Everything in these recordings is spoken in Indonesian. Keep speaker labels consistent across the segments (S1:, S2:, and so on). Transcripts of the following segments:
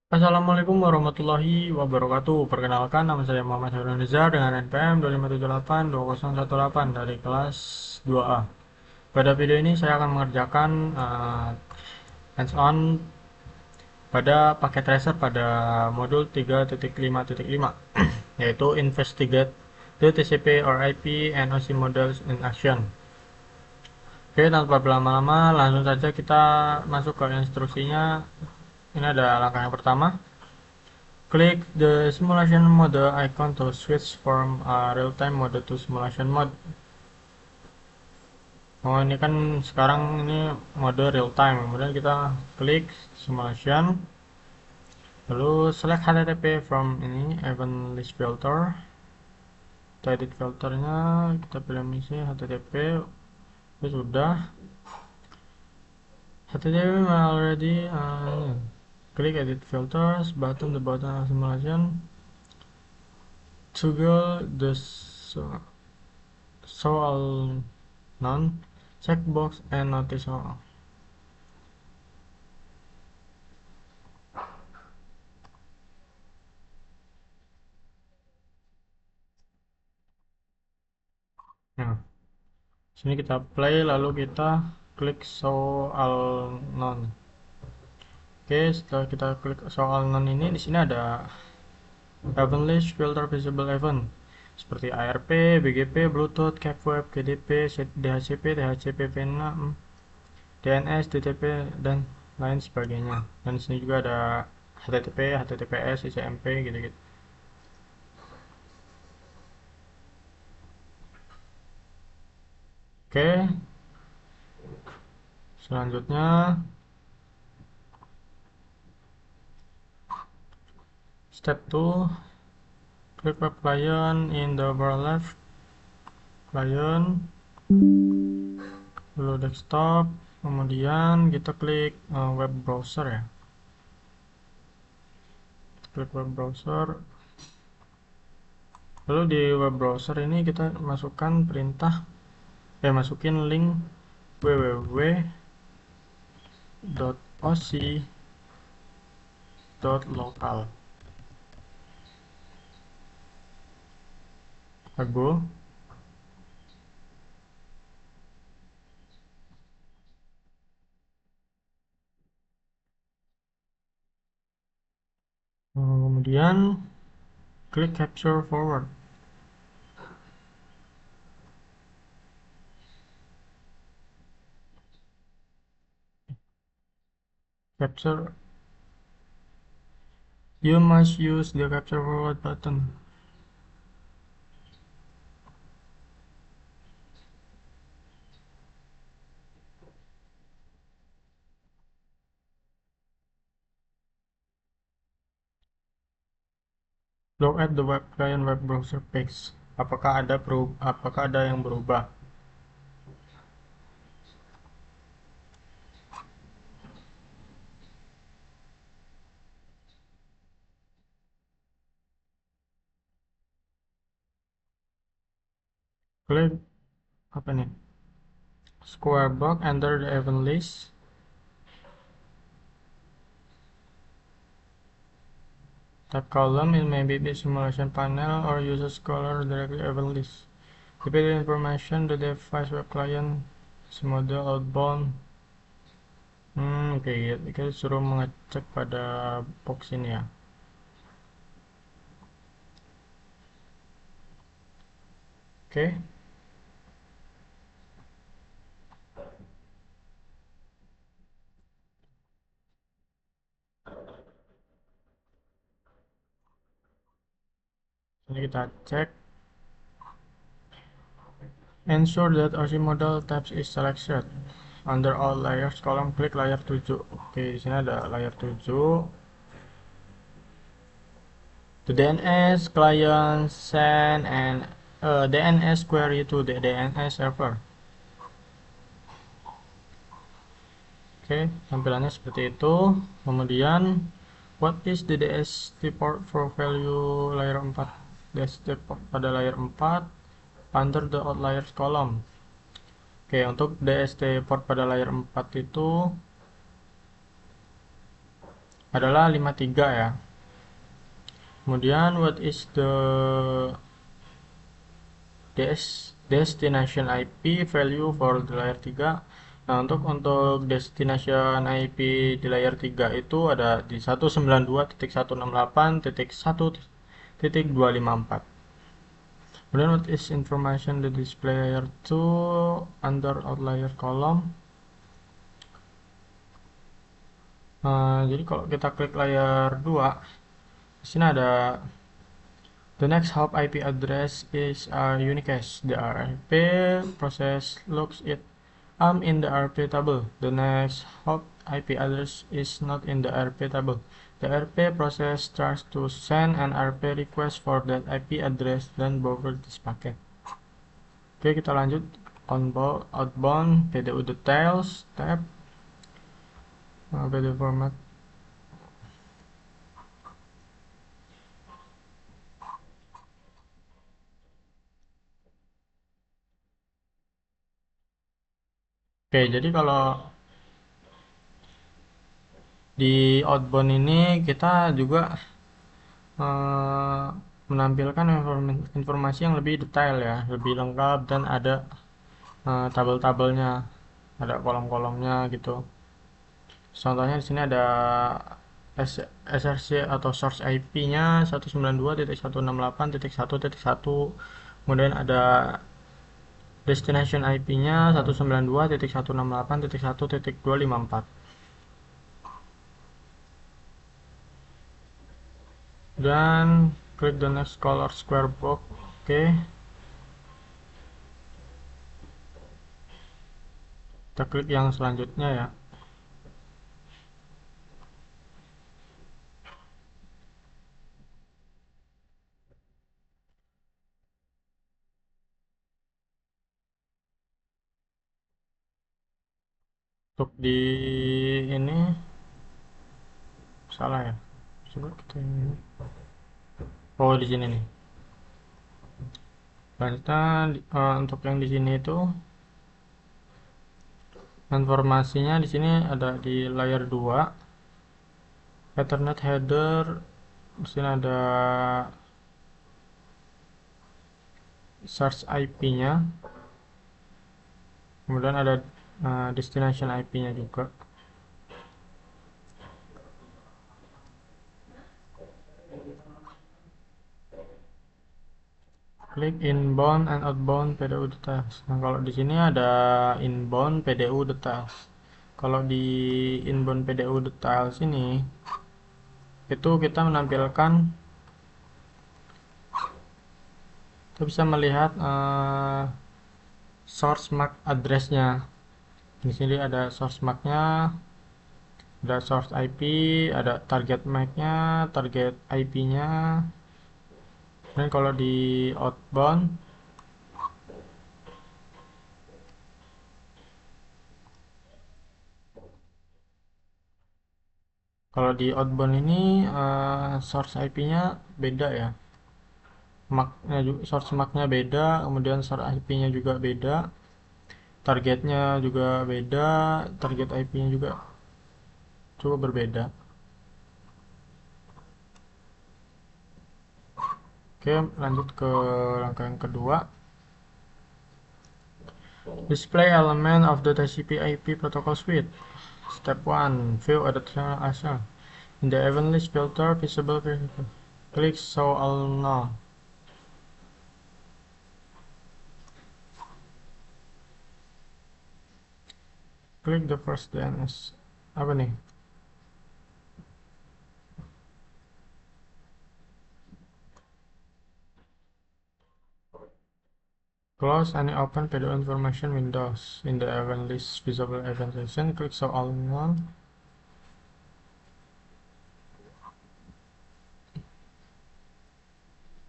S1: Assalamualaikum warahmatullahi wabarakatuh. Perkenalkan, nama saya Muhammad Harun Nizar dengan NPM 257820118 dari kelas 2A. Pada video ini saya akan mengerjakan hands-on pada paket tracer pada modul 3.5.5 yaitu Investigate the TCP or IP and OC models in action. Oke, tanpa berlama-lama langsung saja kita masuk ke instruksinya. Ini ada langkah yang pertama. Click the simulation mode icon to switch from real-time mode to simulation mode. Oh, ini kan sekarang ini mode real-time. Kemudian kita klik simulation. Lalu select HTTP from ini event list filter. Kita edit filternya. Kita pilih misi HTTP. Itu sudah. HTTP already. Klik edit filters button the button of simulation. Toggle the show all none checkbox and notice all. Nah, sini kita play lalu kita klik show all none. Oke, setelah kita klik show all none ini di sini ada event list filter visible event seperti ARP, BGP, Bluetooth, CAPWeb, GDP, DHCP, DHCP V6, DNS, DTP dan lain sebagainya. Dan di sini juga ada HTTP, HTTPS, ICMP gitu-gitu. Oke, selanjutnya step 2, klik web client in the bar left client, lalu desktop, kemudian kita klik web browser ya. Klik web browser. Lalu di web browser ini kita masukkan perintah, masukin link www.oc.local. Aku kemudian klik capture forward. Capture. You must use the capture forward button. Look at the web client web browser page. Apakah ada yang berubah? Klik apa nih? Square box, enter the event list. Tab column it may be the simulation panel or user scholar directly event list. Repeat information the device web client model outbound. Oke, kita suruh mengecek pada box ini ya. Oke. Ini kita cek. Ensure that OC model tabs is selected. Under all layers column klik layar 7. Oke, di sini ada layar 7. The DNS client send and DNS query to the DNS server. Oke, tampilannya seperti itu. Kemudian, what is the DST port for value layer 4? DST port pada layer 4 under the outliers column. Oke, untuk DST port pada layer 4 itu adalah 53 ya. Kemudian what is the destination IP value for the layer 3? Nah, untuk destination IP di layer 3 itu ada di 192.168.1.254. Kemudian what is information the display layer 2 under outlier column? Jadi kalau kita klik layar 2, di sini ada the next hop IP address is a unique hash. The RP process looks it in the RP table. The next hop IP address is not in the RP table. The RP process tries to send an RP request for that IP address then buffer this packet. Oke, kita lanjut outbound PDU details tab PDU format. Oke, jadi kalau di outbound ini kita juga eh, menampilkan informasi yang lebih detail ya, lebih lengkap dan ada tabel-tabelnya, ada kolom-kolomnya gitu. Contohnya di sini ada SRC atau source IP-nya 192.168.1.1. Kemudian ada destination IP-nya 192.168.1.254. Dan klik the next color square box. Oke, kita klik yang selanjutnya ya. Untuk di ini salah ya. Coba kita ini. Oh, di sini nih. Selanjutnya untuk yang di sini itu informasinya di sini ada di layer 2 Ethernet header. Di sini ada source IP-nya. Kemudian ada destination IP-nya juga. Klik inbound and outbound PDU details. Nah, kalau di sini ada inbound PDU details. Kalau di inbound PDU details ini itu kita menampilkan, kita bisa melihat source MAC address-nya. Di sini ada source MAC-nya, ada source IP, ada target MAC-nya, target IP-nya. Dan kalau di outbound, ini source IP-nya beda ya. MAC-nya juga, source MAC-nya beda, kemudian source IP-nya juga beda, targetnya juga beda, target IP-nya juga cukup berbeda. Oke, lanjut ke langkah yang kedua. Display element of the TCP/IP protocol suite. Step 1. View additional ASA. In the event list filter, visible click show all now. Klik the first DNS. Apa nih? Close any open PDU information windows. In the event list visible event section, click show all now.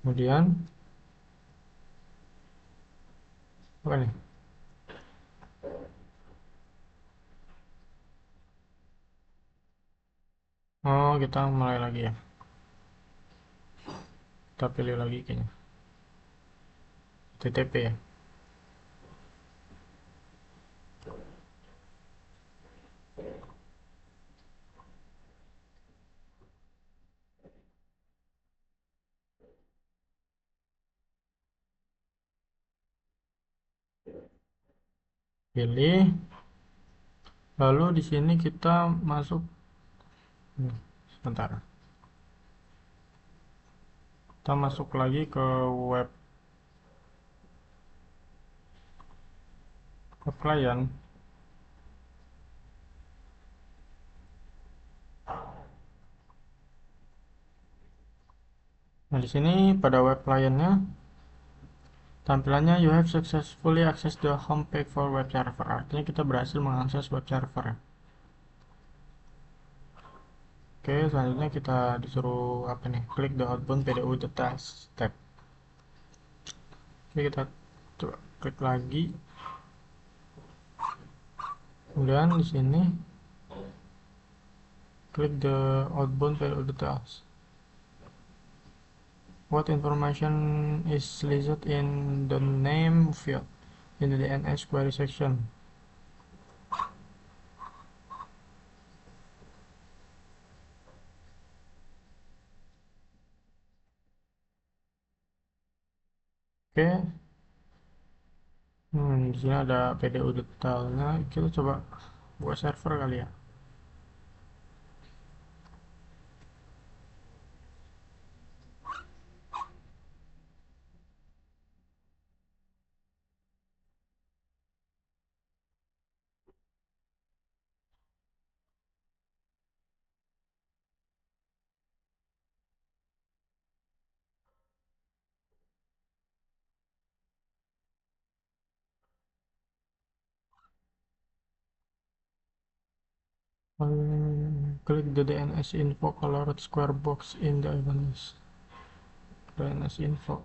S1: Kemudian apa nih? Oh, kita mulai lagi ya. Kita pilih lagi kayaknya. TTP ya. pilih, lalu di sini kita masuk, sebentar, kita masuk lagi ke web client. Nah, di sini pada web clientnya tampilannya you have successfully access the home page for web server. Artinya kita berhasil mengakses web server. Oke, selanjutnya kita disuruh apa nih? Klik the outbound PDU details tab. Oke, kita coba klik lagi. Kemudian di sini klik the outbound PDU details. What information is listed in the name field in the DNS query section? Oke, di sini ada PDU detailnya. Kita coba buat server kali ya. Click the DNS info colored square box in the event. DNS info.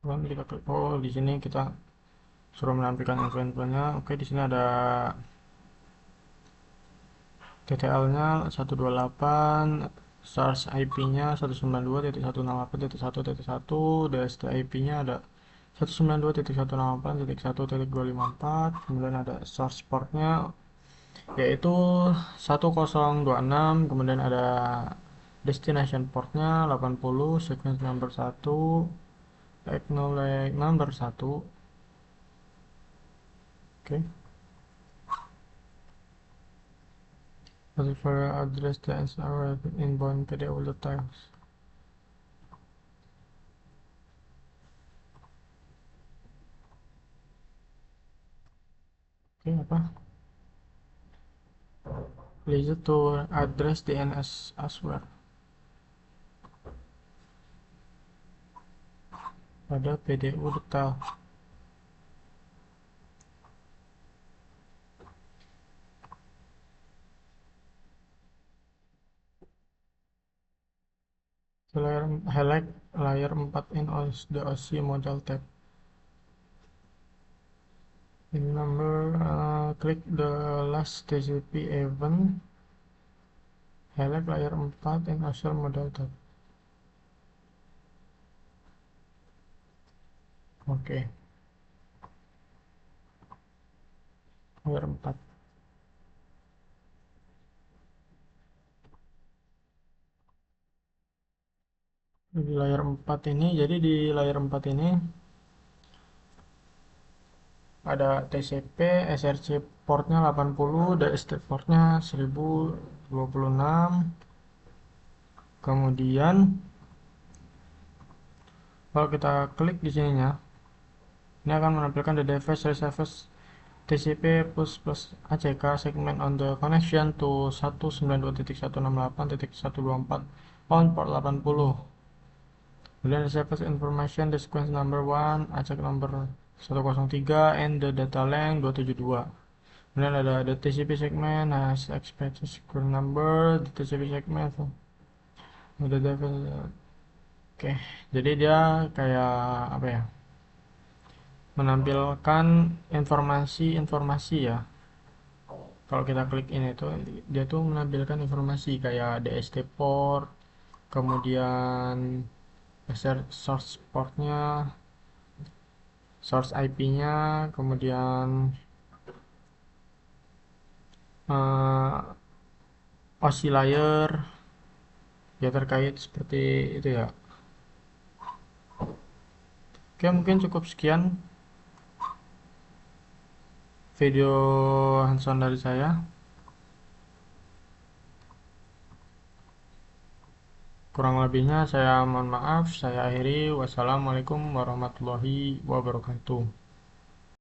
S1: Lalu kita klik. Oh, di sini kita suruh menampilkan info-infonya. Oke, di sini ada TTL-nya 128, source IP-nya 192.168.1.1, DST IP-nya ada 192.168.1.254, kemudian ada source port-nya yaitu 1026, kemudian ada destination port-nya 80, sequence number 1, acknowledge number 1. Oke. For address the answer inbound PDU details. Oke, apa? Please to address DNS as well. Pada PDU detail. Highlight layer 4 in the OC model tab. In number, click the last TCP event. Highlight layer 4 in OC model tab. Oke. Layer 4. Di layar 4 ini, jadi di layar 4 ini ada TCP, SRC portnya 80, DST portnya 1026. Kemudian kalau kita klik di sininya, ini akan menampilkan the device receives TCP plus ACK segment on the connection to 192.168.124 on port 80. Kemudian receives information the sequence number 1, ACK number 103 and the data length 272. Kemudian ada the TCP segment has expected sequence number, the TCP segment the device. Oke, jadi dia kayak apa ya? Menampilkan informasi-informasi ya. Kalau kita klik ini tuh dia tuh menampilkan informasi kayak DST port, kemudian source portnya, source IP-nya, kemudian OC layer, ya terkait seperti itu ya. Oke, mungkin cukup sekian video hands-on dari saya. Kurang lebihnya saya mohon maaf. Saya akhiri. Wassalamualaikum warahmatullahi wabarakatuh.